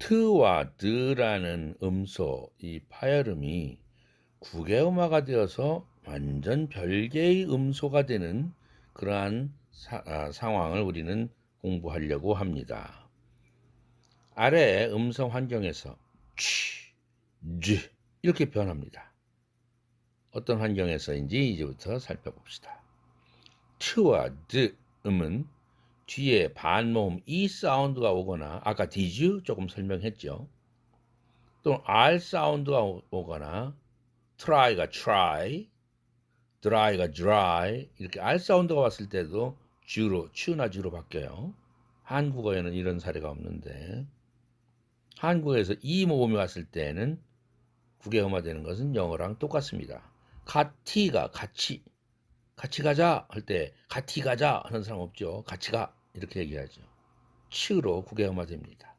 트와 드라는 음소, 이 파열음이 국외음화가 되어서 완전 별개의 음소가 되는 그러한 상황을 우리는 공부하려고 합니다. 아래 음성 환경에서 취, 쥐 이렇게 변합니다. 어떤 환경에서인지 이제부터 살펴봅시다. 트와 드 음은 뒤에 반모음 E 사운드가 오거나 아까 did you 조금 설명했죠. 또는 R 사운드가 오거나 try가 try, dry가 dry 이렇게 R 사운드가 왔을 때도 주로 추나 주로 바뀌어요. 한국어에는 이런 사례가 없는데 한국에서 이 모음이 왔을 때는 국외음화 되는 것은 영어랑 똑같습니다. 가티가 같이 가자 할 때 같이 가자 하는 사람 없죠. 같이 가 이렇게 얘기하죠. 치으로 국외음화 됩니다.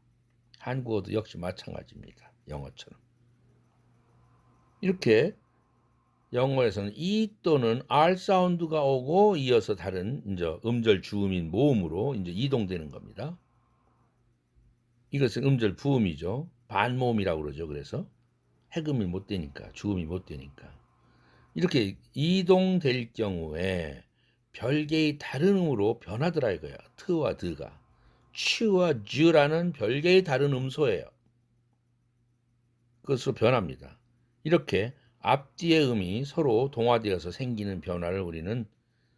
한국어도 역시 마찬가지입니다. 영어처럼. 이렇게 영어에서는 E 또는 R 사운드가 오고 이어서 다른 이제 음절 주음인 모음으로 이제 이동되는 겁니다. 이것은 음절 부음이죠. 반모음이라고 그러죠. 그래서 해금이 못 되니까 주음이 못 되니까 이렇게 이동될 경우에 별개의 다른 음으로 변하더라 이거야. 트와 드가 취와 즈라는 별개의 다른 음소예요. 그것으로 변합니다. 이렇게 앞뒤의 음이 서로 동화되어서 생기는 변화를 우리는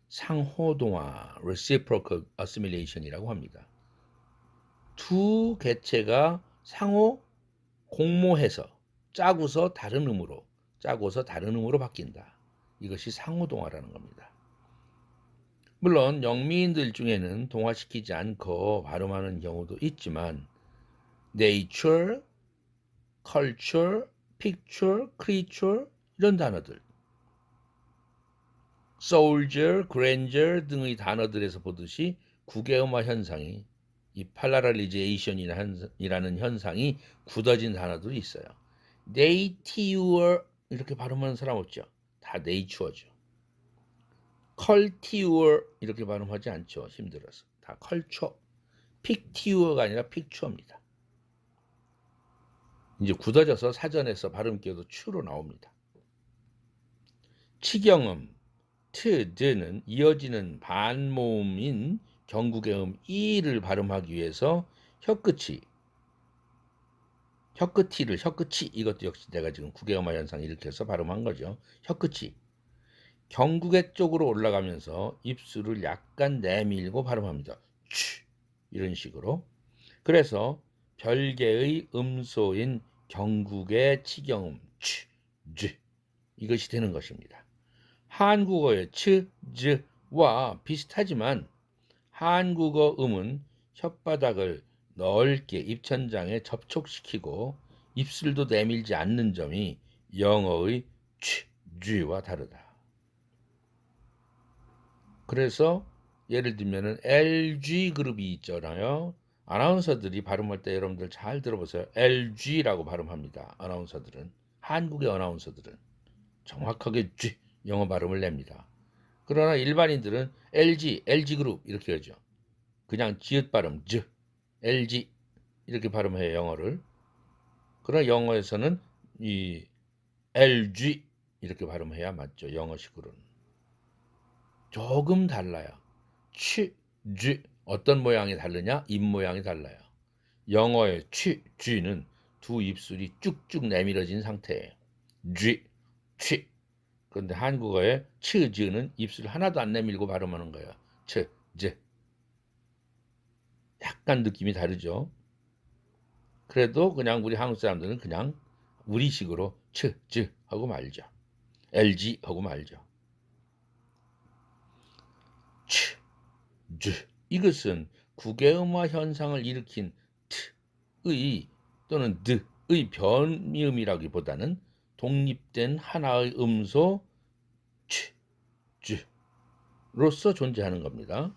상호동화 (reciprocal assimilation이라고 합니다. 두 개체가 상호 공모해서 짜고서 다른 음으로 바뀐다. 이것이 상호동화라는 겁니다. 물론 영미인들 중에는 동화시키지 않고 발음하는 경우도 있지만 nature, culture, picture, creature 이런 단어들 soldier, grandeur 등의 단어들에서 보듯이 국외음화 현상이 이 팔라랄리제이션이라는 현상이 굳어진 단어도 있어요. nature 이렇게 발음하는 사람 없죠. 다 nature죠. culture 이렇게 발음하지 않죠. 힘들어서. 다 culture. picture가 아니라 picture입니다. 이제 굳어져서 사전에서 발음기도 추로 나옵니다. 치경음 트드는 이어지는 반모음인 경국의 음 이를 발음하기 위해서 혀끝이 이것도 역시 내가 지금 국외음화 현상 일으켜서 발음한 거죠. 혀끝이 경국의 쪽으로 올라가면서 입술을 약간 내밀고 발음합니다. 취 이런 식으로. 그래서 별개의 음소인 경국의 치경음 취, 쥐 이것이 되는 것입니다. 한국어의 츠, 즈와 비슷하지만 한국어 음은 혓바닥을 넓게 입천장에 접촉시키고 입술도 내밀지 않는 점이 영어의 취, 쥐와 다르다. 그래서 예를 들면은 LG 그룹이 있잖아요. 아나운서들이 발음할 때 여러분들 잘 들어보세요. LG라고 발음합니다. 아나운서들은 한국의 아나운서들은 정확하게 G 영어 발음을 냅니다. 그러나 일반인들은 LG 그룹 이렇게 하죠. 그냥 지읒 발음 Z, LG 이렇게 발음해요 영어를. 그러나 영어에서는 이 LG 이렇게 발음해야 맞죠. 영어식으로는. 조금 달라요. 취, 쥐 어떤 모양이 다르냐? 입 모양이 달라요. 영어의 취, 쥐는 두 입술이 쭉쭉 내밀어진 상태예요. 쥐, 취. 그런데 한국어의 치, 즈는 입술 하나도 안 내밀고 발음하는 거예요. 치, 즈. 약간 느낌이 다르죠. 그래도 그냥 우리 한국 사람들은 그냥 우리식으로 치, 즈 하고 말죠. LG 하고 말죠. 치, 즈. 이것은 국외음화 현상을 일으킨 트의 또는 드의 변이음이라기보다는 독립된 하나의 음소 치, 즈로서 존재하는 겁니다.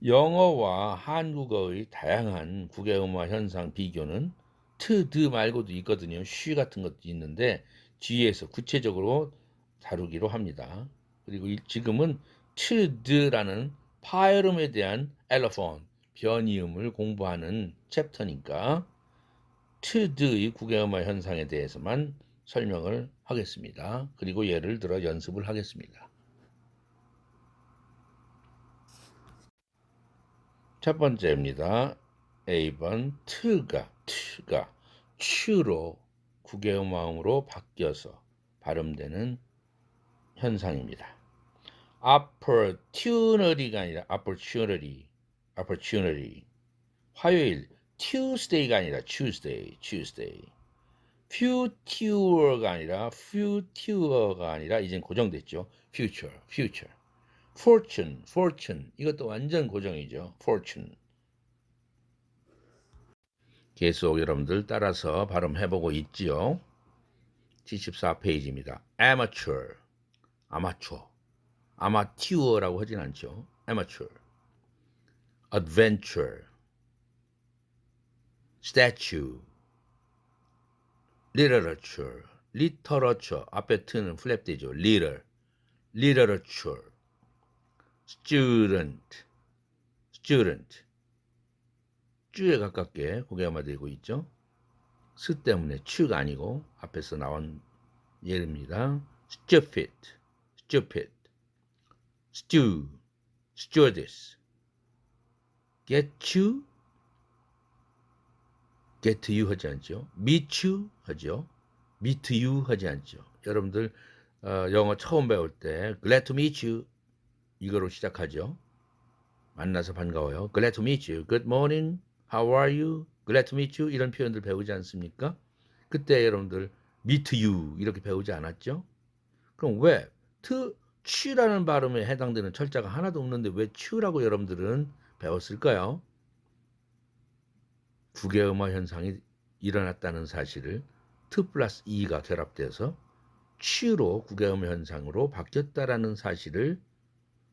영어와 한국어의 다양한 국외음화 현상 비교는 트, 드 말고도 있거든요. 쉬 같은 것도 있는데 뒤에서 구체적으로 다루기로 합니다. 그리고 지금은 트, 드라는 파열음에 대한 엘로폰, 변이음을 공부하는 챕터니까 to do의 국외음화 현상에 대해서만 설명을 하겠습니다. 그리고 예를 들어 연습을 하겠습니다. 첫 번째입니다. A번 to가 to로 국외음화음으로 바뀌어서 발음되는 현상입니다. opportunity가 아니라 opportunity. 화요일 Tuesday가 아니라 Tuesday. future가 아니라 future가 아니라 이젠 고정됐죠. future. fortune 이것도 완전 고정이죠. fortune. 계속 여러분들 따라서 발음해보고 있지요. 74페이지입니다. 아마추어라고 하진 않죠. amateur. adventure, statue, literature 앞에 트는 플랩 되죠. literature, student 쭈에 가깝게 고개가 되고 있죠. 스 때문에 추가 아니고 앞에서 나온 예입니다. stupid, stew, stewardess, get to you 하지 않죠. meet you 하죠. meet you 하지 않죠. 여러분들 영어 처음 배울 때 glad to meet you 이거로 시작하죠. 만나서 반가워요. glad to meet you. good morning. how are you? glad to meet you. 이런 표현들 배우지 않습니까? 그때 여러분들 meet you 이렇게 배우지 않았죠? 그럼 왜 추라는 발음에 해당되는 철자가 하나도 없는데 왜 추라고 여러분들은 배웠을까요? 국외음화 현상이 일어났다는 사실을 플러스 E가 결합돼서 추로 국외음화 현상으로 바뀌었다라는 사실을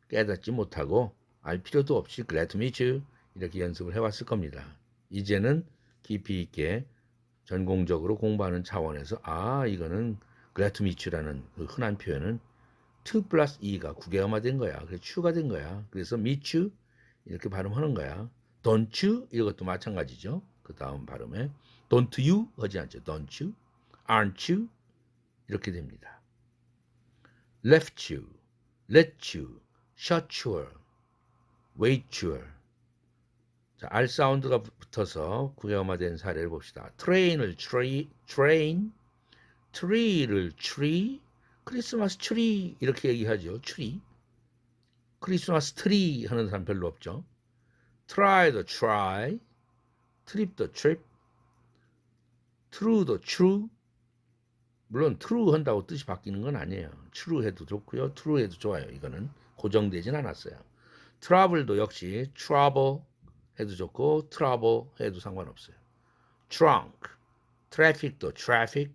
깨닫지 못하고 알 필요도 없이 glad to meet you 이렇게 연습을 해왔을 겁니다. 이제는 깊이 있게 전공적으로 공부하는 차원에서 이거는 glad to meet you라는 그 흔한 표현은 플러스 E가 국외음화된 거야. 그래서 추가 된 거야. 그래서 meet you 이렇게 발음하는 거야. don't you 이것도 마찬가지죠. 그 다음 발음에 don't you 하지 않죠. don't you, aren't you 이렇게 됩니다. left you, let you, shut you, wait you. 자, R 사운드가 붙어서 국외음화된 사례를 봅시다. train을 train, tree를 tree, 크리스마스 트리 이렇게 얘기하죠. 트리. 크리스마스 트리 하는 사람 별로 없죠. try도 try, trip도 trip, true도 true. 물론 true 한다고 뜻이 바뀌는 건 아니에요. true 해도 좋고요. true 해도 좋아요. 이거는 고정되진 않았어요. travel도 역시 trouble 해도 좋고 trouble 해도 상관없어요. trunk, traffic도 traffic.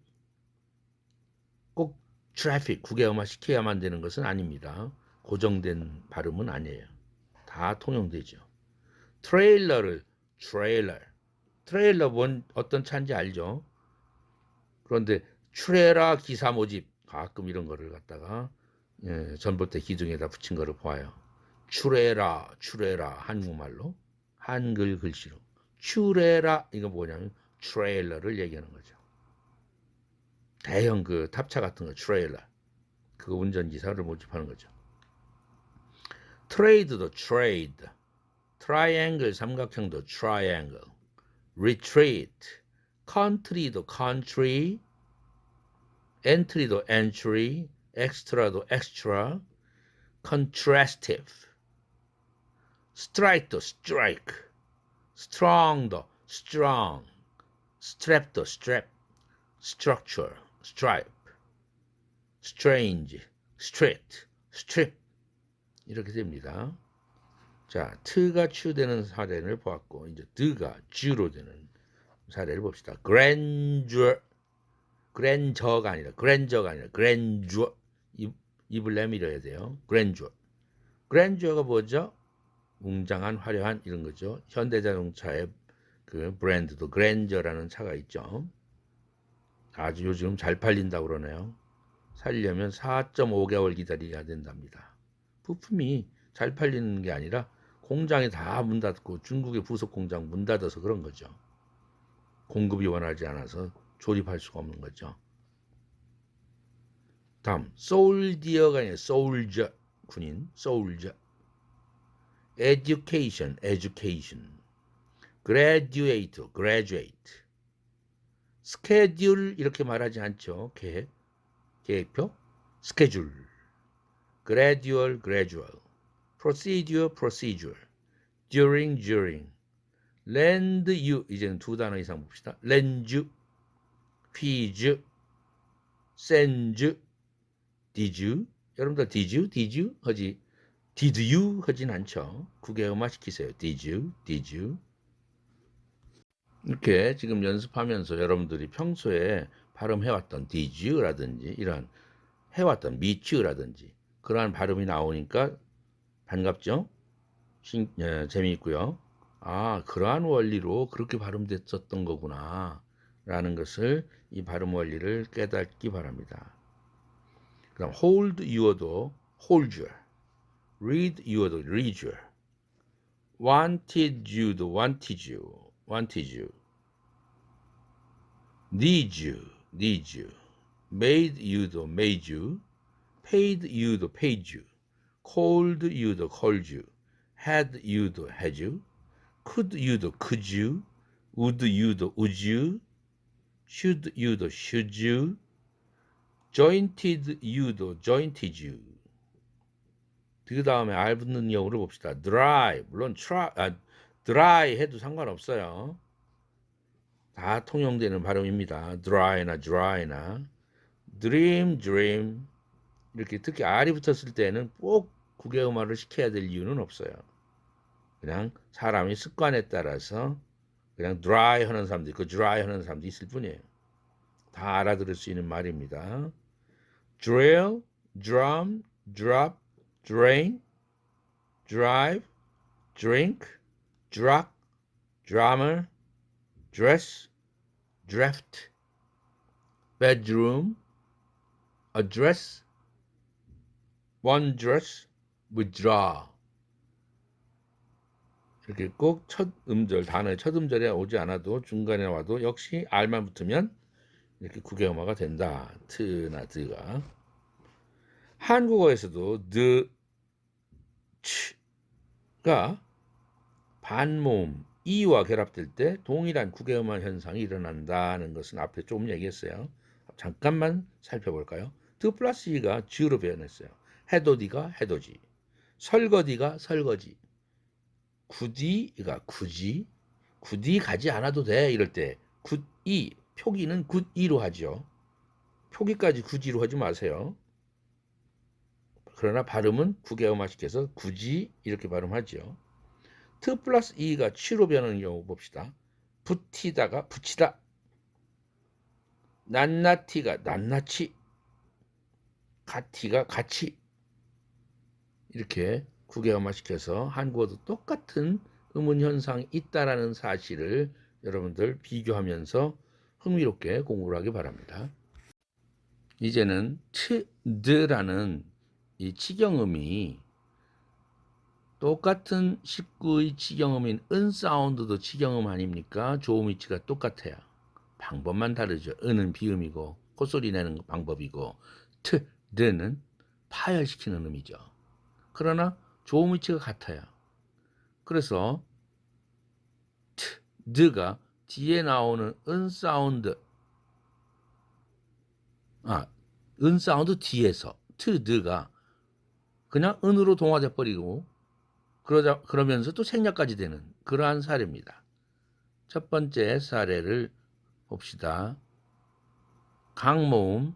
꼭 traffic 국외음화 시켜야만 되는 것은 아닙니다. 고정된 발음은 아니에요. 다 통용되죠. 트레일러를 트레일러 어떤 차인지 알죠? 그런데 트레라 기사 모집 가끔 이런 거를 갖다가 전봇대 기둥에다 붙인 거를 보아요. 추레라 한국말로 한글 글씨로 추레라 이거 뭐냐면 트레일러를 얘기하는 거죠. 대형 그 탑차 같은 거 트레일러 그 운전기사를 모집하는 거죠. 트레이드도 트레이드, 트라이앵글 삼각형도 트라이앵글, retreat, country도 country, entry도 entry, extra도 extra, contrastive, strike도 strike, strong도 strong, strap도 strap, structure, stripe, strange, street, strip 이렇게 됩니다. 자, 트가 추되는 사례를 보았고 이제 드가 주로 되는 사례를 봅시다. grandeure가 아니라 grandeur 입을 내밀어야 돼요. grandeure가 뭐죠? 웅장한, 화려한 이런 거죠. 현대자동차의 그 브랜드도 grandeur라는 차가 있죠. 아주 요즘 잘 팔린다고 그러네요. 살려면 4.5개월 기다려야 된답니다. 부품이 잘 팔리는 게 아니라 공장이 다 문 닫고 중국의 부속 공장 문 닫아서 그런 거죠. 공급이 원하지 않아서 조립할 수가 없는 거죠. 다음 soldier가 아니라 soldier 군인 soldier. education graduate schedule 이렇게 말하지 않죠. 계획표 schedule gradual procedure during lend you 이제는 두 단어 이상 봅시다. lend you fees send did you 여러분들 did you 하지 did you 하진 않죠. 국외음화 시키세요. did you 이렇게 지금 연습하면서 여러분들이 평소에 발음해왔던 did you라든지 이런 해왔던 meet you라든지 그러한 발음이 나오니까 반갑죠? 재미있고요. 아, 그러한 원리로 그렇게 발음됐었던 거구나 라는 것을 이 발음 원리를 깨닫기 바랍니다. 그 다음 hold you도 hold your read you도 read your wanted you도 wanted you need you made you도 made you paid you도 paid you called you도 called you had you도 had you could you도 could you would you도 would you should you도 should you jointed you도 jointed you. 그 다음에 알 붙는 영어를 봅시다. dry 물론 dry 해도 상관없어요. 다 통용되는 발음입니다. dry나 dream 이렇게 특히 R이 붙었을 때는 꼭 국외음화를 시켜야 될 이유는 없어요. 그냥 사람이 습관에 따라서 그냥 dry 하는 사람도 있고 dry 하는 사람도 있을 뿐이에요. 다 알아들을 수 있는 말입니다. drill, drum, drop, drain, drive, drink, drug, drummer, dress, draft, bedroom, address, one dress, withdraw. 이렇게 꼭 첫 음절 단어의 첫 음절에 오지 않아도 중간에 와도 역시 R만 붙으면 이렇게 국외음화가 된다. 트나 드가. 한국어에서도 the, 가 반모음 이와 결합될 때 동일한 국외음화 현상이 일어난다는 것은 앞에 조금 얘기했어요. 잠깐만 살펴볼까요? the 플러스 e가 주로 변했어요. 해돋이가 해돋이, 설거지가 설거지, 굳이가 굳이 가지 않아도 돼 이럴 때 굿이 표기는 굿이로 하죠. 표기까지 굳이로 하지 마세요. 그러나 발음은 국외음화 시켜서 굳이 이렇게 발음하죠. 트 플러스 이가 치로 변하는 경우 봅시다. 붙이다가 붙이다, 낱낱이가 낱낱이, 같이가 같이 이렇게 국외음화 시켜서 한국어도 똑같은 음운 현상이 있다라는 사실을 여러분들 비교하면서 흥미롭게 공부를 하기 바랍니다. 이제는 트드라는 이 치경음이 똑같은 식구의 치경음인 은사운드도 치경음 아닙니까? 조음 위치가 똑같아요. 방법만 다르죠. 은은 비음이고 콧소리 내는 방법이고 트드는 파열시키는 음이죠. 그러나 조음 위치가 같아요. 그래서 트드가 뒤에 나오는 은사운드 은사운드 뒤에서 트드가 그냥 은으로 동화돼 버리고 그러면서 또 생략까지 되는 그러한 사례입니다. 첫 번째 사례를 봅시다. 강모음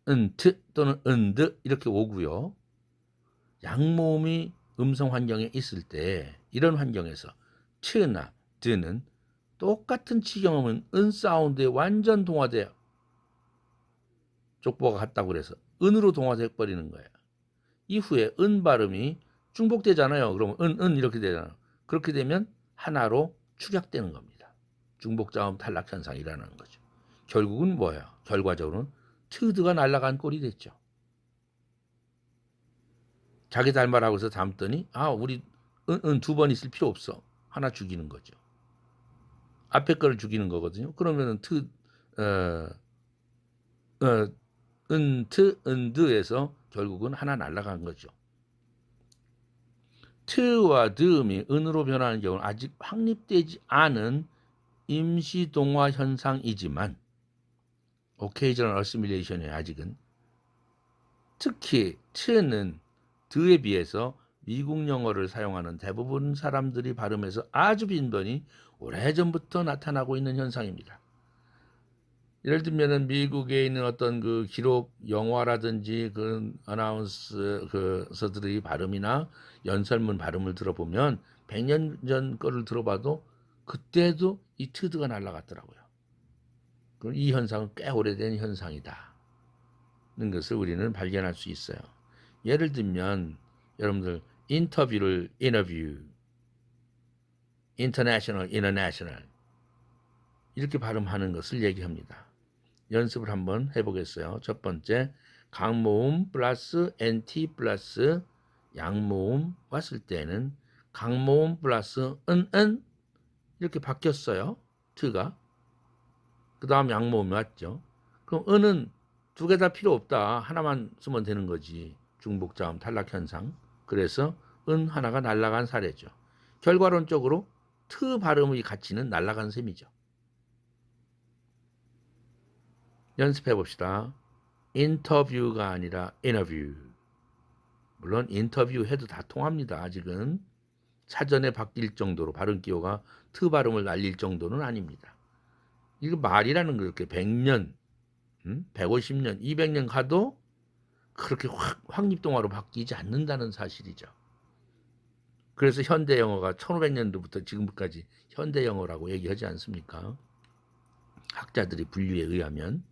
은트 또는 은드 이렇게 오고요. 양모음이 음성 환경에 있을 때 이런 환경에서 트나 드는 똑같은 치경음은 은 사운드에 완전 동화돼요. 족보가 같다고 그래서 은으로 동화돼 버리는 거예요. 이후에 은 발음이 중복되잖아요. 그러면 은 이렇게 되잖아요. 그렇게 되면 하나로 축약되는 겁니다. 중복자음 탈락 현상이 일어나는 거죠. 결국은 뭐예요? 결과적으로는 트드가 날아간 꼴이 됐죠. 자기 닮아라고 해서 닮더니 우리 은 두 번 있을 필요 없어. 하나 죽이는 거죠. 앞에 거를 죽이는 거거든요. 그러면은 어, 은드에서 결국은 하나 날아간 거죠. 트와 드음이 은으로 변하는 경우는 아직 확립되지 않은 임시 동화 현상이지만 occasional assimilation이 아직은 특히 트는 드에 비해서 미국 영어를 사용하는 대부분 사람들이 발음에서 아주 빈번히 오래전부터 나타나고 있는 현상입니다. 예를 들면은 미국에 있는 어떤 그 기록 영화라든지 그 어나운스 그서들의 발음이나 연설문 발음을 들어보면 100년 전 거를 들어봐도 그때도 이 트드가 날아갔더라고요. 이 현상은 꽤 오래된 현상이다. 는 것을 우리는 발견할 수 있어요. 예를 들면 여러분들 인터뷰를 인터뷰, 인터내셔널, 인터내셔널 이렇게 발음하는 것을 얘기합니다. 연습을 한번 해보겠어요. 첫 번째, 강모음 플러스 NT 플러스 양모음 왔을 때는 강모음 플러스 은 이렇게 바뀌었어요. 트가. 그 다음 양모음이 왔죠. 그럼 은은 두 개 다 필요 없다. 하나만 쓰면 되는 거지. 중복자음 탈락 현상. 그래서 은 하나가 날아간 사례죠. 결과론적으로 트 발음의 가치는 날아간 셈이죠. 연습해 봅시다. 인터뷰가 아니라 인터뷰. 물론 인터뷰 해도 다 통합니다. 아직은 사전에 바뀔 정도로 발음 기호가 트 발음을 날릴 정도는 아닙니다. 이거 말이라는 거 이렇게 100년, 150년, 200년 가도 그렇게 확립동화로 바뀌지 않는다는 사실이죠. 그래서 현대 영어가 1500년도부터 지금까지 현대 영어라고 얘기하지 않습니까? 학자들이 분류에 의하면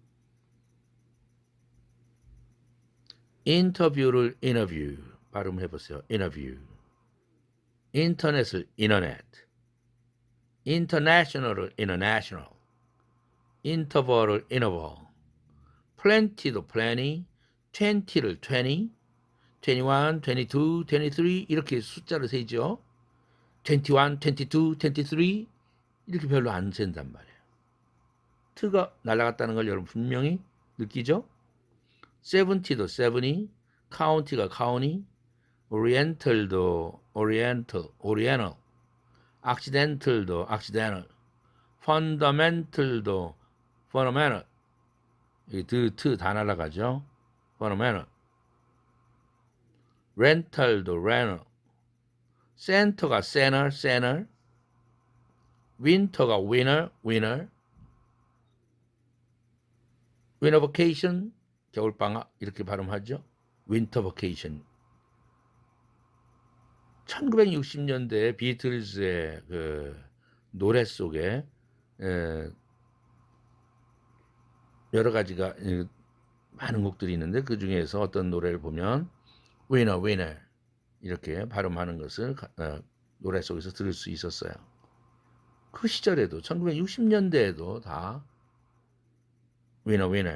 인터뷰를 인터뷰 발음해 보세요. 인터뷰. 인터넷을 인터넷. 인터내셔널을 인터내셔널. 인터벌을 인터벌. 플랜티도 플래니. 20를 20. 21, 22, 23 이렇게 숫자를 세죠. 21, 22, 23 이렇게 별로 안 센단 말이에요. 트가 날아갔다는 걸 여러분 분명히 느끼죠? 70도 70, 카운티가 카운티, 오리엔털도 오리엔털, 오리엔럴, 악시덴털도 악시덴럴, 펀더멘털도 펀더멘털 트 다 날아가죠. 펀더멘털 렌털도 렌털 센터가 세널 세널 윈터가 위너 위너 위너 버케이션 겨울방학 이렇게 발음하죠. 윈터 버케이션 1960년대 비틀즈의 그 노래 속에 여러 가지가 많은 곡들이 있는데 그 중에서 어떤 노래를 보면 위너 위너 이렇게 발음하는 것을 노래 속에서 들을 수 있었어요. 그 시절에도 1960년대에도 다 위너 위너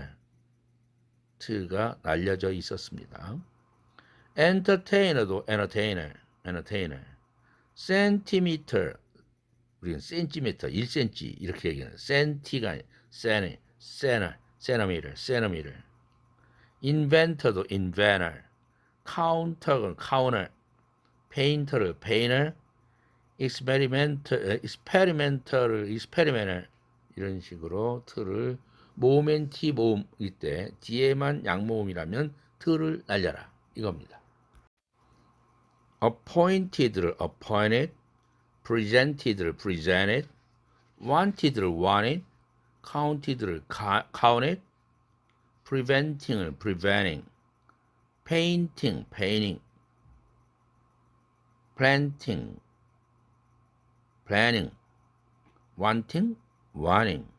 트가 날려져 있었습니다. 엔터테이너도 엔터테이너 센티미터 우리는 센티미터 1cm 이렇게 얘기하는 센티가 세너미터 인벤터도 인벤터 카운터는 카운터 페인터를 페인터 익스페리멘터를 익스페리멘터 이런 식으로 트를 모음엔 티 모음일 때 뒤에만 양모음이라면 트를 날려라 이겁니다. appointed를 appointed, presented를 presented, wanted를 wanted, counted를 counted, preventing을 preventing, painting, painting, planting, planning, wanting, wanting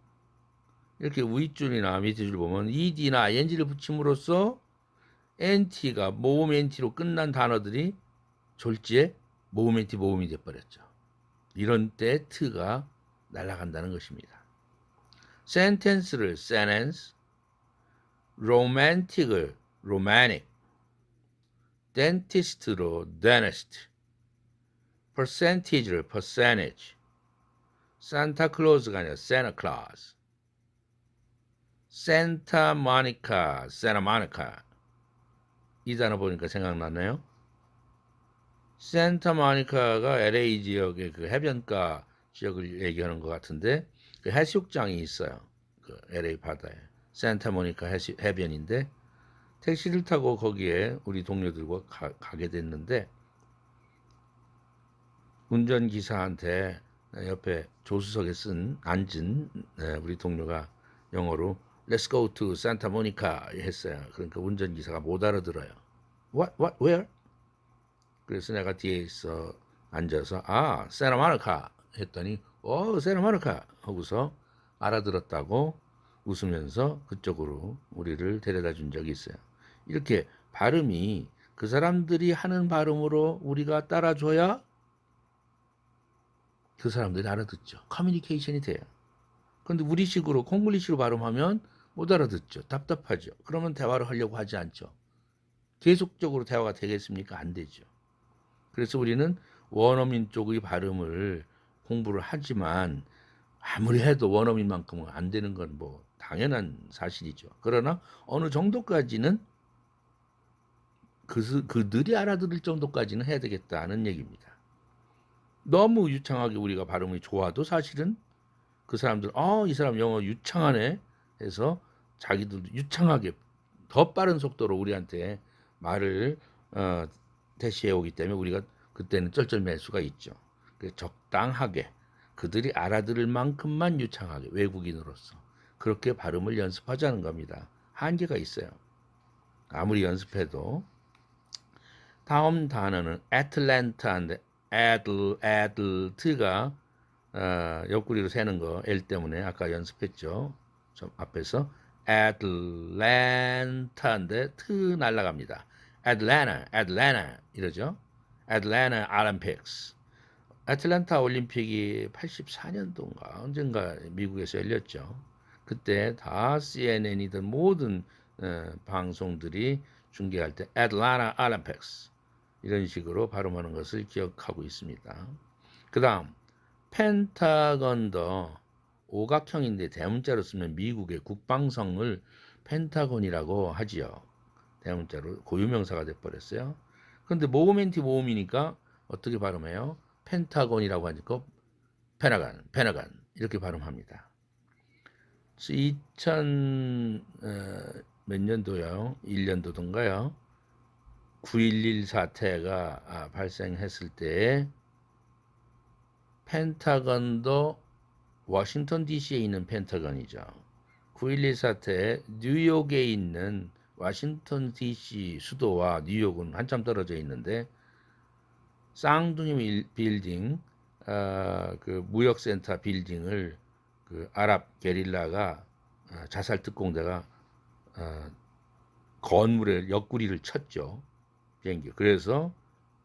이렇게 윗줄이나 밑줄 보면 ed나 ing를 붙임으로써 nt가 모음 nt로 끝난 단어들이 졸지에 모음 nt 모음이 돼버렸죠. 이런 때 트가 날아간다는 것입니다. sentence를 sentence, romantic을 romantic, dentist로 dentist, percentage로 percentage, Santa Claus가 아니라 Santa Claus, Santa Monica, Santa Monica. 이 단어 보니까 생각나네요. 산타모니카가 LA 지역의 그 해변가 지역을 얘기하는 것 같은데 그 해수욕장이 있어요. 그 LA 바다에 산타모니카 해변인데 택시를 타고 거기에 우리 동료들과 가게 됐는데 운전기사한테 옆에 조수석에 앉은 우리 동료가 영어로 Let's go to Santa Monica 했어요. 그러니까 운전기사가 못 알아들어요. What, where? 그래서 내가 뒤에 있어 앉아서 세나마르카 했더니 세나마르카 하고서 알아들었다고 웃으면서 그쪽으로 우리를 데려다 준 적이 있어요. 이렇게 발음이 그 사람들이 하는 발음으로 우리가 따라줘야 그 사람들이 알아듣죠. 커뮤니케이션이 돼요. 그런데 우리식으로 콩글리시로 발음하면 못 알아듣죠. 답답하죠. 그러면 대화를 하려고 하지 않죠. 계속적으로 대화가 되겠습니까? 안 되죠. 그래서 우리는 원어민 쪽의 발음을 공부를 하지만 아무리 해도 원어민만큼은 안 되는 건 뭐 당연한 사실이죠. 그러나 어느 정도까지는 그들이 알아들을 정도까지는 해야 되겠다는 얘기입니다. 너무 유창하게 우리가 발음이 좋아도 사실은 그 사람들 이 사람 영어 유창하네 해서 자기들도 유창하게 더 빠른 속도로 우리한테 말을 대시해 오기 때문에 우리가 그때는 쩔쩔맬 수가 있죠. 적당하게 그들이 알아들을 만큼만 유창하게 외국인으로서 그렇게 발음을 연습하자는 겁니다. 한계가 있어요. 아무리 연습해도. 다음 단어는 애틀랜타인데 애들트가 옆구리로 세는 거 L 때문에 아까 연습했죠. 좀 앞에서 애틀랜타인데 트 날라갑니다. 애틀랜타 이러죠. 애틀랜타 올림픽스. 애틀랜타 올림픽이 84년도인가 언젠가 미국에서 열렸죠. 그때 다 CNN이든 모든 방송들이 중계할 때 애틀랜타 올림픽스 이런 식으로 발음하는 것을 기억하고 있습니다. 그 다음 펜타건도 오각형인데 대문자로 쓰면 미국의 국방성을 펜타곤이라고 하지요. 대문자로 고유명사가 돼버렸어요. 그런데 모멘티 모음이니까 어떻게 발음해요? 펜타곤이라고 하니까 페나간 이렇게 발음합니다. 2000 몇 년도요? 1년도던가요? 9.11 사태가 발생했을 때 펜타건도 워싱턴 DC에 있는 펜타건이죠. 9.11 사태 뉴욕에 있는 워싱턴 DC 수도와 뉴욕은 한참 떨어져 있는데 쌍둥이 빌딩 그 무역센터 빌딩을 그 아랍 게릴라가 자살 특공대가 건물에 옆구리를 쳤죠. 비행기. 그래서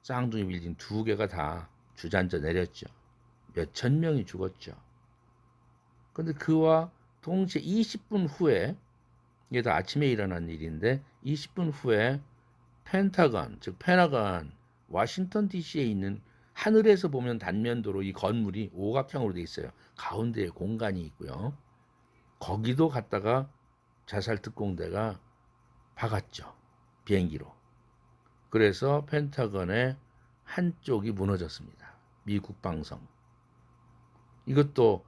쌍둥이 빌딩 두 개가 다 주저앉아 내렸죠. 몇천 명이 죽었죠. 그런데 그와 동시에 20분 후에 이게 다 아침에 일어난 일인데 20분 후에 펜타건 즉 페나건 워싱턴 DC에 있는 하늘에서 보면 단면도로 이 건물이 오각형으로 돼 있어요. 가운데에 공간이 있고요. 거기도 갔다가 자살 특공대가 박았죠. 비행기로. 그래서 펜타건의 한쪽이 무너졌습니다. 미 국방성. 이것도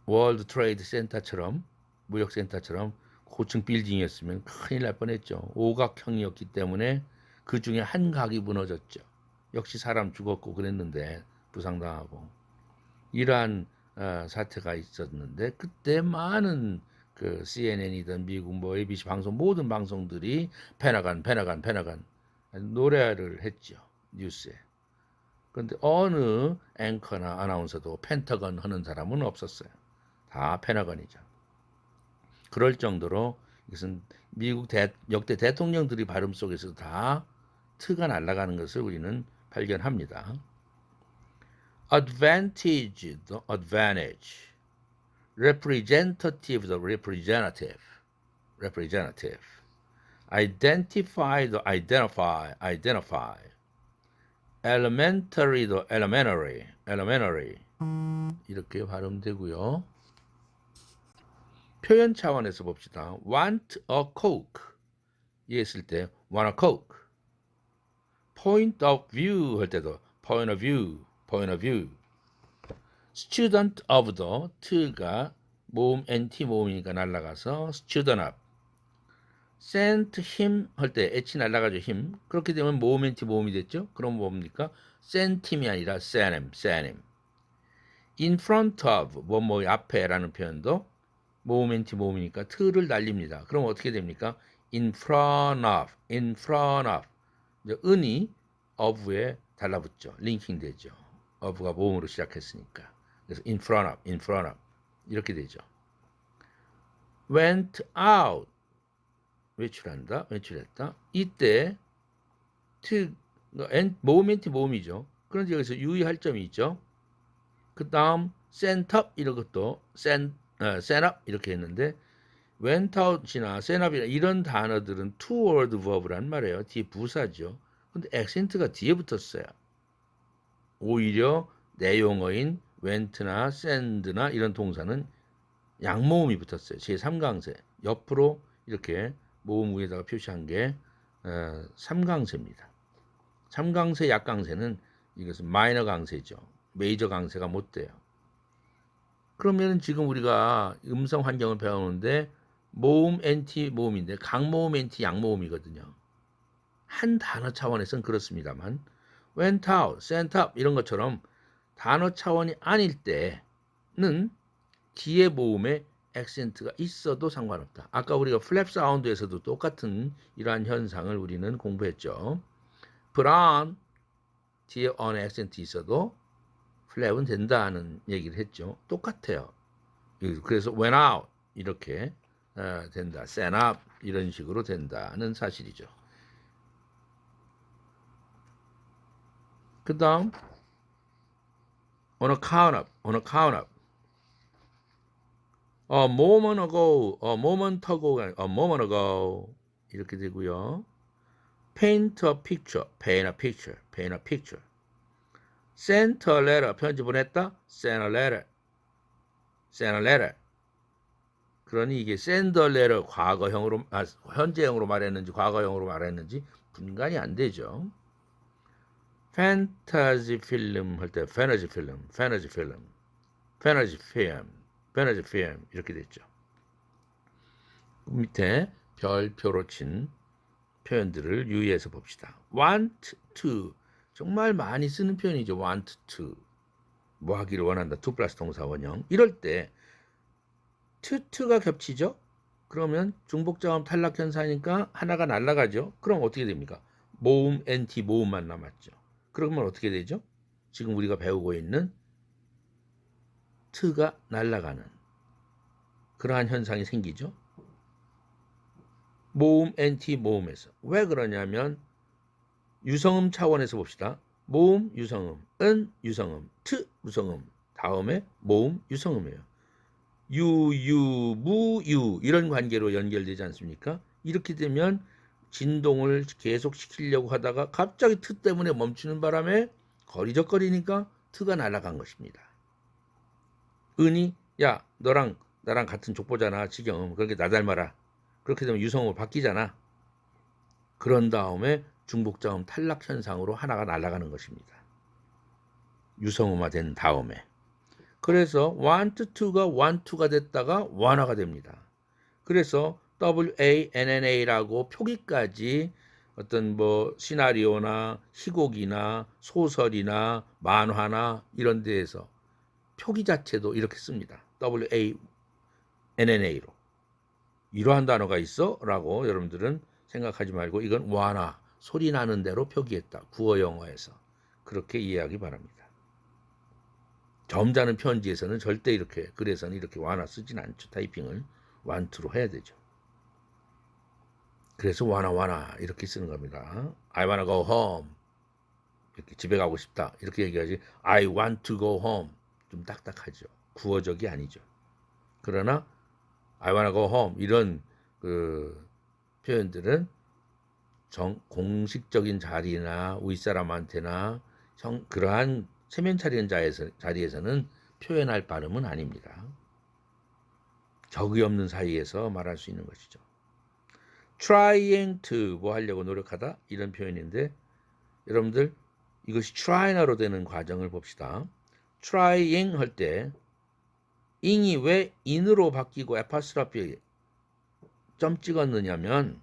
월드 트레이드 센터처럼 무역센터처럼 고층 빌딩이었으면 큰일 날 뻔했죠. 오각형이었기 때문에 그 중에 한 각이 무너졌죠. 역시 사람 죽었고 그랬는데 부상당하고 이러한 사태가 있었는데 그때 많은 그 CNN이든 미국 뭐 ABC 방송 모든 방송들이 페나간 노래를 했죠. 뉴스에. 그런데 어느 앵커나 아나운서도 펜타건 하는 사람은 없었어요. 다 페나건이죠. 그럴 정도로 이것은 미국 역대 대통령들이 발음 속에서 다 트가 날아가는 것을 우리는 발견합니다. advantage, the advantage, representative, the representative. identify도 identify. elementary도 elementary. 이렇게 발음되고요. 표현 차원에서 봅시다. want a coke 이랬을 때 want a coke. point of view 할 때도 point of view. student of도 t가 모음 nt 모음이니까 날라가서 student of. sent him 할 때 h 날라가죠. him. 그렇게 되면 모음 nt 모음이 됐죠. 그럼 뭡니까? sent him이 아니라 sent him. in front of 뭐 앞에라는 표현도 모음 nt 모음이니까 t를 날립니다. 그럼 어떻게 됩니까? in front of. 이제 은이 of에 달라붙죠. 링킹 되죠. of가 모음으로 시작했으니까. 그래서 in front of 이렇게 되죠. went out 외출했다. 이때 모음 nt 모음이죠. 그런데 여기서 유의할 점이 있죠. 그 다음 sent up 이런 것도 sent up 이렇게 했는데 went out이나 sent up이나 이런 단어들은 two word verb란 말이에요. 뒤에 부사죠. 근데 액센트가 뒤에 붙었어요. 오히려 내용어인 went나 send나 이런 동사는 양모음이 붙었어요. 제3강세 옆으로 이렇게 모음 위에다가 표시한 게 3강세입니다. 3강세 약강세는 이것은 마이너 강세죠. 메이저 강세가 못 돼요. 그러면 지금 우리가 음성 환경을 배우는데 모음 NT 모음인데 강모음 NT 양모음이거든요. 한 단어 차원에서는 그렇습니다만 went out, sent up 이런 것처럼 단어 차원이 아닐 때는 뒤에 모음에 액센트가 있어도 상관없다. 아까 우리가 플랩 사운드에서도 똑같은 이러한 현상을 우리는 공부했죠. brown 뒤에 on에 액센트 있어도 플랩은 된다는 얘기를 했죠. 똑같아요. 그래서 went out 이렇게 된다. sent up 이런 식으로 된다는 사실이죠. 그 다음 on account of a moment ago 이렇게 되고요. paint a picture send a letter 편지 보냈다. send a letter 그러니 이게 send a letter 과거형으로 현재형으로 말했는지 과거형으로 말했는지 분간이 안 되죠. fantasy film 할 때 fantasy film 이렇게 됐죠. 밑에 별표로 친 표현들을 유의해서 봅시다. want to 정말 많이 쓰는 표현이죠. want to 뭐 하기를 원한다. to 플러스 동사 원형. 이럴 때 to가 겹치죠. 그러면 중복자음 탈락 현상이니까 하나가 날아가죠. 그럼 어떻게 됩니까? 모음 nt 모음만 남았죠. 그러면 어떻게 되죠? 지금 우리가 배우고 있는 t가 날아가는 그러한 현상이 생기죠. 모음 NT 모음에서. 왜 그러냐면 유성음 차원에서 봅시다. 모음 유성음, 은 유성음, 트 무성음, 다음에 모음 유성음이에요. 무 이런 관계로 연결되지 않습니까? 이렇게 되면 진동을 계속 시키려고 하다가 갑자기 트 때문에 멈추는 바람에 거리적거리니까 트가 날아간 것입니다. 은이 야 너랑 나랑 같은 족보잖아 지경 그러니까 나 닮아라. 그렇게 되면 유성음으로 바뀌잖아. 그런 다음에 중복자음 탈락 현상으로 하나가 날아가는 것입니다. 유성음화된 다음에. 그래서 want to가 want to가 됐다가 wan화가 됩니다. 그래서 WANNA라고 표기까지 어떤 뭐 시나리오나 희곡이나 소설이나 만화나 이런 데에서 표기 자체도 이렇게 씁니다. WANNA로. 이러한 단어가 있어? 라고 여러분들은 생각하지 말고 이건 완화, 소리 나는 대로 표기했다. 구어 영어에서. 그렇게 이해하기 바랍니다. 점잖은 편지에서는 절대 이렇게 글에서는 이렇게 완화 쓰진 않죠. 타이핑을 완투로 해야 되죠. 그래서 완화 이렇게 쓰는 겁니다. I wanna go home. 이렇게 집에 가고 싶다. 이렇게 얘기하지. I want to go home. 좀 딱딱하죠. 구어적이 아니죠. 그러나 I wanna go home 이런 그 표현들은 공식적인 자리나 윗사람한테나 그러한 체면 차리는 자리에서는 표현할 발음은 아닙니다. 적이 없는 사이에서 말할 수 있는 것이죠. trying to 뭐 하려고 노력하다 이런 표현인데 여러분들 이것이 try나로 되는 과정을 봅시다. trying 할 때 ing이 왜 in으로 바뀌고 apostrophe 점 찍었느냐면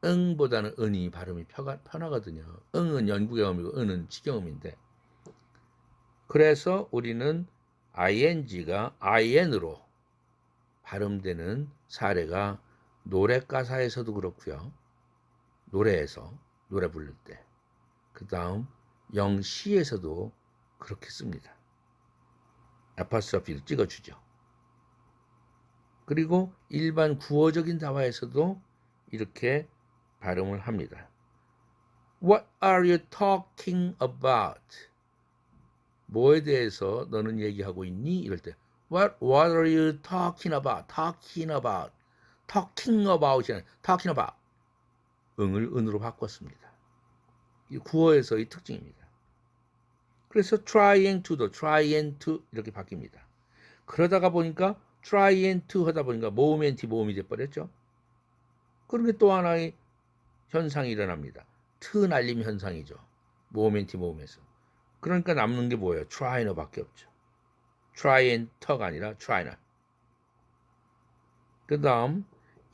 응보다는 은이 발음이 편하거든요. 응은 연구경음이고 은은 직경음인데 그래서 우리는 ing가 in으로 발음되는 사례가 노래 가사에서도 그렇고요. 노래에서 노래 부를 때 그 다음 영시에서도 그렇게 씁니다. 아파스트로피를 찍어주죠. 그리고 일반 구어적인 대화에서도 이렇게 발음을 합니다. What are you talking about? 뭐에 대해서 너는 얘기하고 있니? 이럴 때 What are you talking about? Talking about. Talking about이잖아요. Talking about. 응을 은으로 바꿨습니다. 이 구어에서의 특징입니다. 그래서 trying to도 trying to 이렇게 바뀝니다. 그러다가 보니까 trying to 하다 보니까 모음 엔티 모음이 돼버렸죠. 그런 게 또 하나의 현상이 일어납니다. to 날림 현상이죠. 모음 엔티 모음에서. 그러니까 남는 게 뭐예요? trying밖에 없죠. trying to가 아니라 trying. 그 다음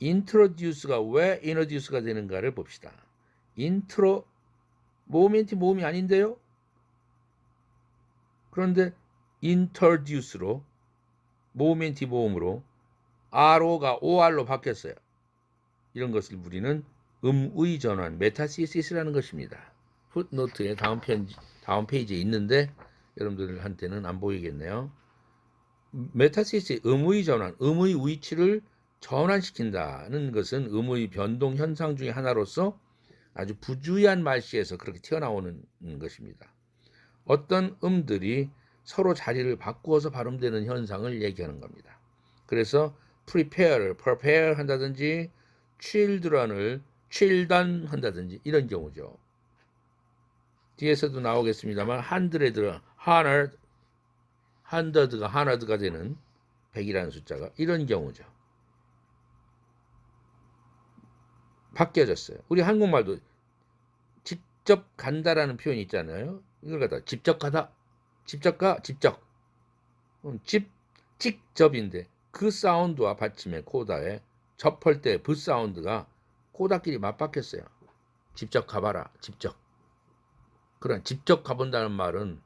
introduce가 왜 introduce가 되는가를 봅시다. intro 모멘티 모음이 아닌데요. 그런데 introduce로 모멘티 모음으로 RO가 OR로 바뀌었어요. 이런 것을 우리는 음의 전환 메타시시스라는 것입니다. 풋노트의 다음 페이지에 있는데 여러분들한테는 안 보이겠네요. 메타시스 음의 전환, 음의 위치를 전환시킨다는 것은 음의 변동 현상 중의 하나로서 아주 부주의한 말씨에서 그렇게 튀어나오는 것입니다. 어떤 음들이 서로 자리를 바꾸어서 발음되는 현상을 얘기하는 겁니다. 그래서 prepare 한다든지 children을 children 한다든지 이런 경우죠. 뒤에서도 나오겠습니다만 hundred가 되는 100이라는 숫자가 이런 경우죠. 바뀌어졌어요. 우리 한국말도 직접 간다라는 표현이 있잖아요. 이걸 갖다 직접 가다, 직접 가, 직접. 직접인데 그 사운드와 받침의 코다에 접할 때 그 사운드가 코다끼리 맞바뀌었어요. 직접 가봐라, 직접. 그런 직접 가본다는 말은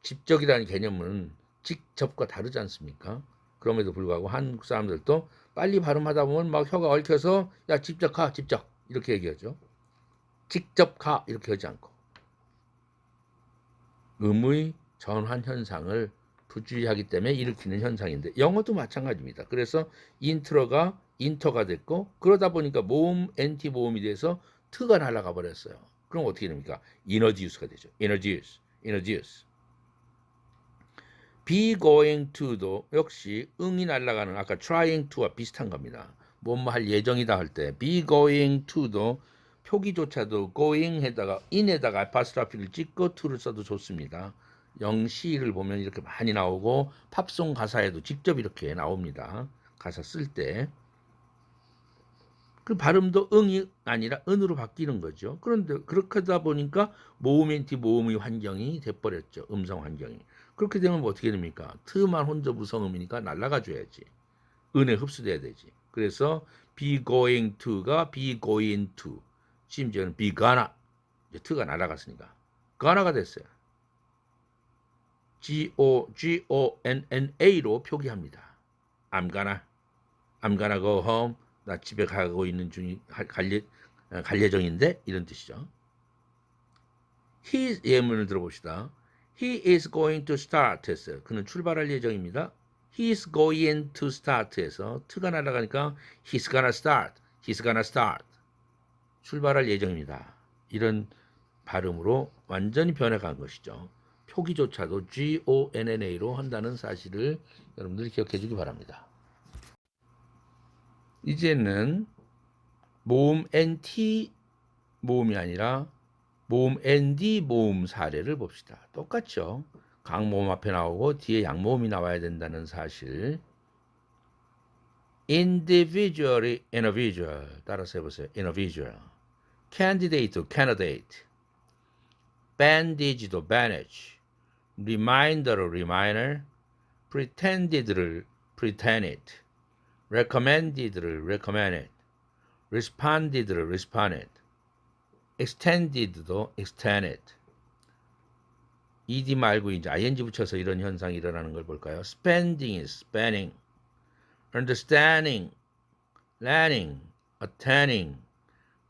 직접이라는 개념은 직접과 다르지 않습니까? 그럼에도 불구하고 한국 사람들도 빨리 발음하다 보면 막 혀가 얽혀서 야 직접 가, 직접 이렇게 얘기하죠. 직접 가 이렇게 하지 않고 음의 전환 현상을 부주의하기 때문에 일으키는 현상인데 영어도 마찬가지입니다. 그래서 인터가 됐고 그러다 보니까 모음 엔티 모음이 돼서 트가 날아가 버렸어요. 그럼 어떻게 됩니까? introduce가 되죠. introduce. be going to도 역시 응이 날아가는 아까 trying to와 비슷한 겁니다. 뭐뭐 할 예정이다 할 때 be going to도 표기조차도 going에다가 in에다가 apostrophe를 찍고 to를 써도 좋습니다. 영시를 보면 이렇게 많이 나오고 팝송 가사에도 직접 이렇게 나옵니다. 가사 쓸 때. 그 발음도 응이 아니라 은으로 바뀌는 거죠. 그런데 그렇게 하다 보니까 모음엔티 모음의 환경이 돼버렸죠. 음성 환경이. 그렇게 되면 뭐 어떻게 됩니까? 트만 혼자 무성음이니까 날아가 줘야지. 은에 흡수돼야 되지. 그래서 be going to가 be going to. 심지어는 be gonna. 이제 트가 날아갔으니까. gonna가 됐어요. Gonna로 표기합니다. I'm gonna go home. 나 집에 가고 있는 갈 예정인데 이런 뜻이죠. He 예문을 들어봅시다. He is going to start 했어요. 그는 출발할 예정입니다. He is going to start에서 트가 날아가니까 he's gonna start. 출발할 예정입니다. 이런 발음으로 완전히 변해간 것이죠. 표기조차도 GONNA로 한다는 사실을 여러분들이 기억해 주기 바랍니다. 이제는 모음 NT 모음이 아니라 모음 ND 모음 사례를 봅시다. 똑같죠. 강모음 앞에 나오고 뒤에 양모음이 나와야 된다는 사실. individually, individual. 따라서 해보세요. individual. candidate, candidate. bandage도 bandage. reminder로 reminder. pretended를 pretended. recommended를 recommended. responded를 responded. extended도 extended. ed 말고 이제 ing 붙여서 이런 현상이 일어나는 걸 볼까요? spending is spending. understanding, learning, attending,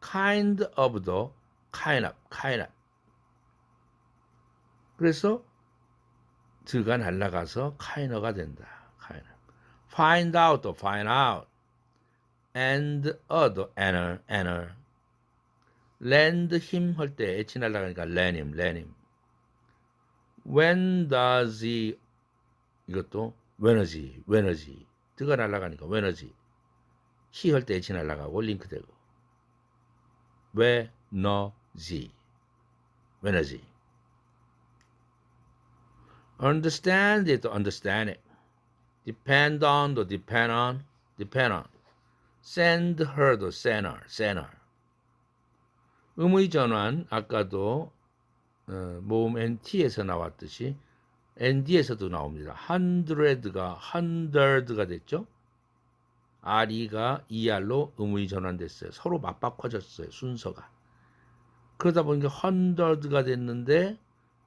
kind of도 kind of, kind of. 그래서 드가 날아가서 kind가 된다. kind of. find out도 find out, and 어도 anner, anner. lend him 할 때 h 날아가니까 lend him, lend him. when does he 이것도 when's he, when's he. 드가 날아가니까 when's he. he 할 때 h 날아가고 링크되고. when's he, when's he. understand it, understand it. depend on, depend on, depend on. send her, send her, send her. 음의 전환 아까도 모음 NT에서 나왔듯이 ND에서도 나옵니다. hundred가 hundred가 됐죠. RE가 ER로 음의 전환됐어요. 서로 맞바꿔졌어요. 순서가. 그러다 보니까 hundred가 됐는데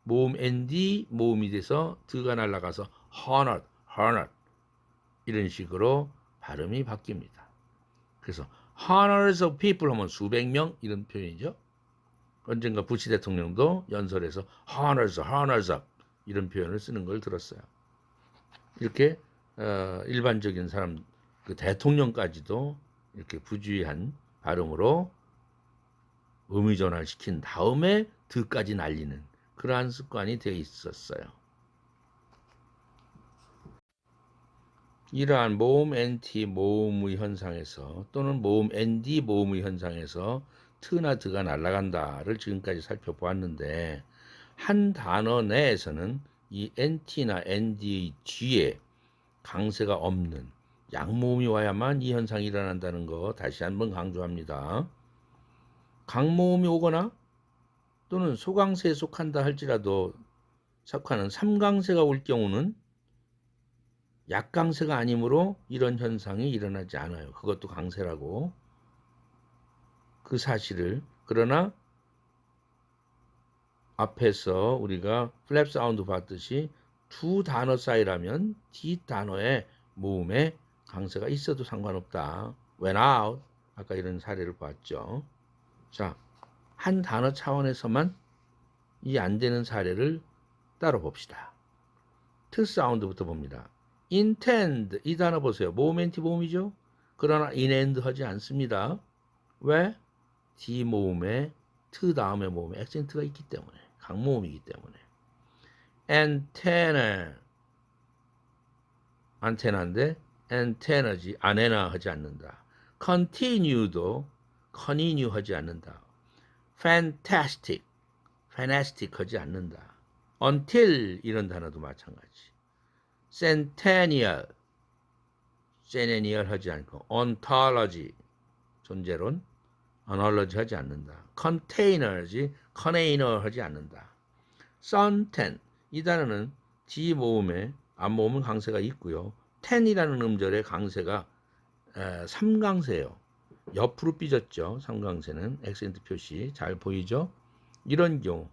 모음 ND 모음이 돼서 드가 날아가서 hundred, hundred 이런 식으로 발음이 바뀝니다. 그래서 hundreds of people 하면 수백 명 이런 표현이죠. 언젠가 부시 대통령도 연설에서 hundreds, hundreds of 이런 표현을 쓰는 걸 들었어요. 이렇게 일반적인 사람, 그 대통령까지도 이렇게 부주의한 발음으로 음의 전환시킨 다음에 드까지 날리는 그러한 습관이 되어 있었어요. 이러한 모음 NT 모음의 현상에서 또는 모음 ND 모음의 현상에서 트나 드가 날아간다를 지금까지 살펴보았는데 한 단어 내에서는 이 NT나 ND의 뒤에 강세가 없는 양모음이 와야만 이 현상이 일어난다는 거 다시 한번 강조합니다. 강모음이 오거나 또는 소강세에 속한다 할지라도 속하는 삼강세가 올 경우는 약강세가 아니므로 이런 현상이 일어나지 않아요. 그것도 강세라고. 그 사실을. 그러나 앞에서 우리가 플랩 사운드 봤듯이 두 단어 사이라면 뒷 단어의 모음에 강세가 있어도 상관없다. went out. 아까 이런 사례를 봤죠. 자, 한 단어 차원에서만 이 안 되는 사례를 따로 봅시다. 트 사운드부터 봅니다. intend 이 단어 보세요. 모음 NT 모음이죠. 그러나 inend 하지 않습니다. 왜? D 모음에 트 다음에 모음에 액센트가 있기 때문에 강모음이기 때문에. antenna 안테나인데 antenna지 아네나 하지 않는다. continue도 continue 하지 않는다. fantastic fantastic 하지 않는다. until 이런 단어도 마찬가지. centennial centennial 하지 않고 ontology 존재론 analogy 하지 않는다. container지 container 하지 않는다. suntan 이 단어는 D 모음에 앞모음은 강세가 있고요. ten이라는 음절의 강세가 3강세예요. 옆으로 삐졌죠. 3강세는 액센트 표시 잘 보이죠? 이런 경우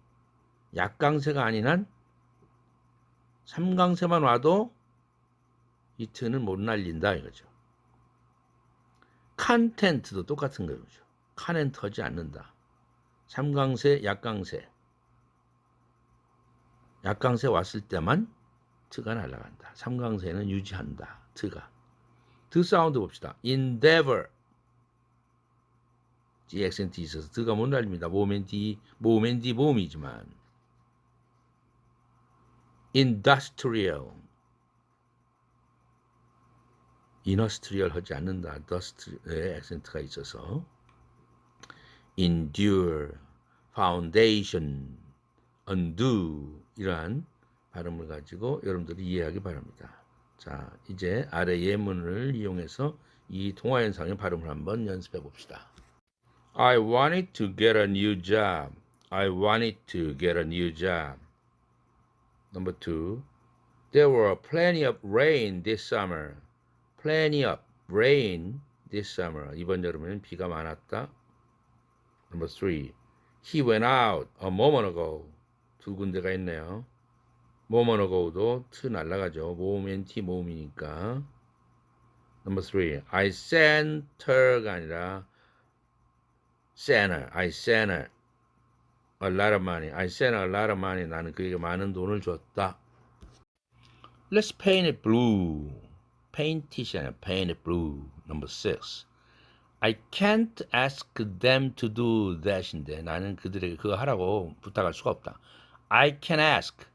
약강세가 아닌 한 3강세만 와도 이 트는 못 날린다 이거죠. content도 똑같은 거죠. content 하지 않는다. 3강세, 약강세. 약강세 왔을 때만 트가 날아간다. 3강세는 유지한다. 트가. 드 사운드 봅시다. endeavor. G 액센트 있어서 드가 못 날립니다. 모음엔 D 모음이지만. industrial. industrial 하지 않는다. dust의 액센트가 있어서. endure, foundation, undo 이러한 발음을 가지고 여러분들이 이해하기 바랍니다. 자, 이제 아래 예문을 이용해서 이 동화 현상의 발음을 한번 연습해 봅시다. I wanted to get a new job. I wanted to get a new job. Number 2. There were plenty of rain this summer. Plenty of rain this summer. 이번 여름에는 비가 많았다. Number 3. He went out a moment ago. 두 군데가 있네요. moment ago도 트 날라가죠. 모음엔 티 모음이니까. Number 3. I sent her가 아니라 sent her. I sent her a lot of money. I sent her a lot of money. 나는 그에게 많은 돈을 줬다. Let's paint it blue. Paint it이 아니라 paint it blue. Number 6. I can't ask them to do that인데 나는 그들에게 그거 하라고 부탁할 수가 없다. I can ask.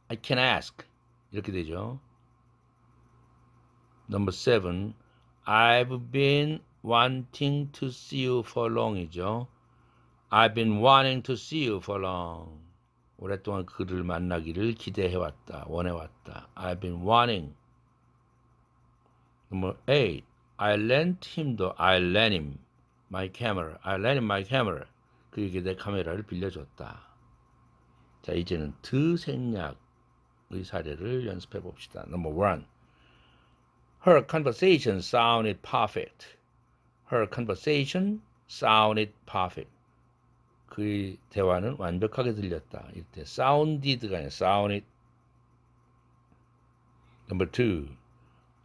I can ask. 이렇게 되죠. Number 7. I've been wanting to see you for long이죠. I've been wanting to see you for long. 오랫동안 그를 만나기를 기대해왔다. 원해왔다. I've been wanting. Number 8. I lent him my camera. I lent him my camera. 그에게 내 카메라를 빌려줬다. 자, 이제는 드생략의 사례를 연습해 봅시다. Number 1. Her conversation sounded perfect. Her conversation sounded perfect. 그의 대화는 완벽하게 들렸다. 이때 sounded가 아니라 sounded. Number 2.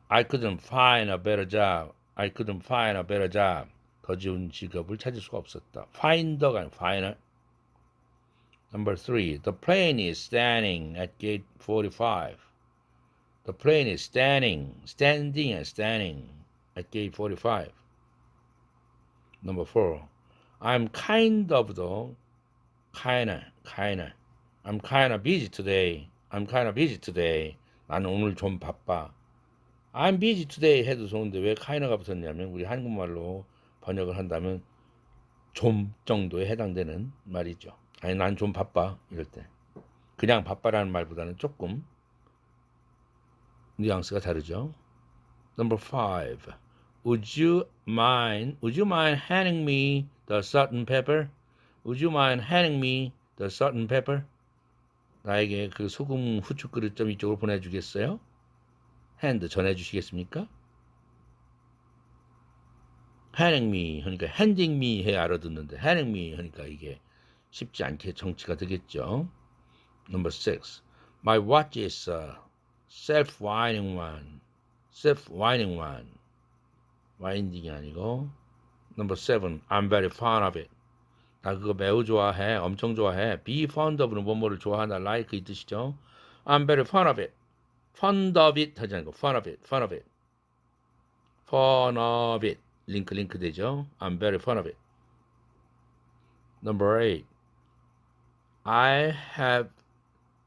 I couldn't find a better job. I couldn't find a better job. 더 좋은 직업을 찾을 수가 없었다. finder가 아니라 finder. Number 3. The plane is standing at gate 45. The plane is standing at gate 45. Number 4. I'm kinda busy today. 나는 오늘 좀 바빠. I'm busy today 해도 좋은데 왜 kinda가 붙었냐면 우리 한국말로 번역을 한다면 좀 정도에 해당되는 말이죠. 아니 난 좀 바빠 이럴 때 그냥 바빠라는 말보다는 조금 뉘앙스가 다르죠. Number 5. Would you mind handing me the salt and pepper? Would you mind handing me the salt and pepper? 나에게 그 소금 후추 그릇 좀 이쪽으로 보내주겠어요? hand 전해주시겠습니까? handing me 하니까 handing me 해야 알아듣는데 handing me 하니까 이게 쉽지 않게 정치가 되겠죠. Number 6. My watch is a self-winding one. 와인딩이 아니고. Number 7. I'm very fond of it. 나 그거 매우 좋아해. 엄청 좋아해. Be fond of는 뭐뭐를 좋아한다. like 이 뜻이죠. I'm very fond of it. fond of it 하지 않고 fond of it. 링크 되죠. I'm very fond of it. Number 8. I have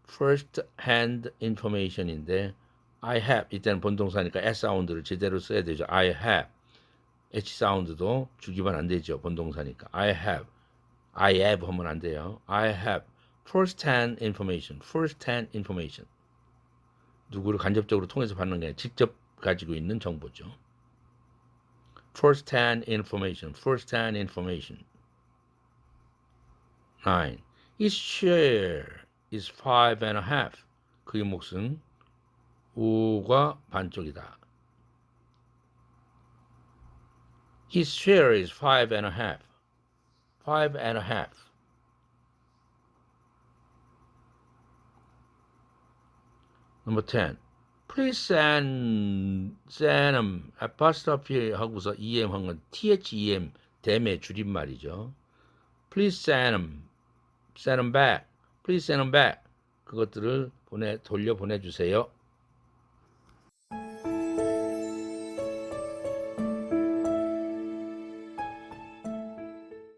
first-hand information인데 I have 이때는 본동사니까 S 사운드를 제대로 써야 되죠. I have H 사운드도 죽이면 안 되죠. 본동사니까 I have 하면 안 돼요. I have first-hand information. 누구를 간접적으로 통해서 받는 게 아니라 직접 가지고 있는 정보죠. first-hand information. 9. His share is 5.5. 그의 몫은 5가 반쪽이다. His share is 5.5. Number 10. Please send him apostrophe 하고서 em 한 건 them 댐의 줄임말이죠. Please send him back. 그것들을 돌려 보내주세요.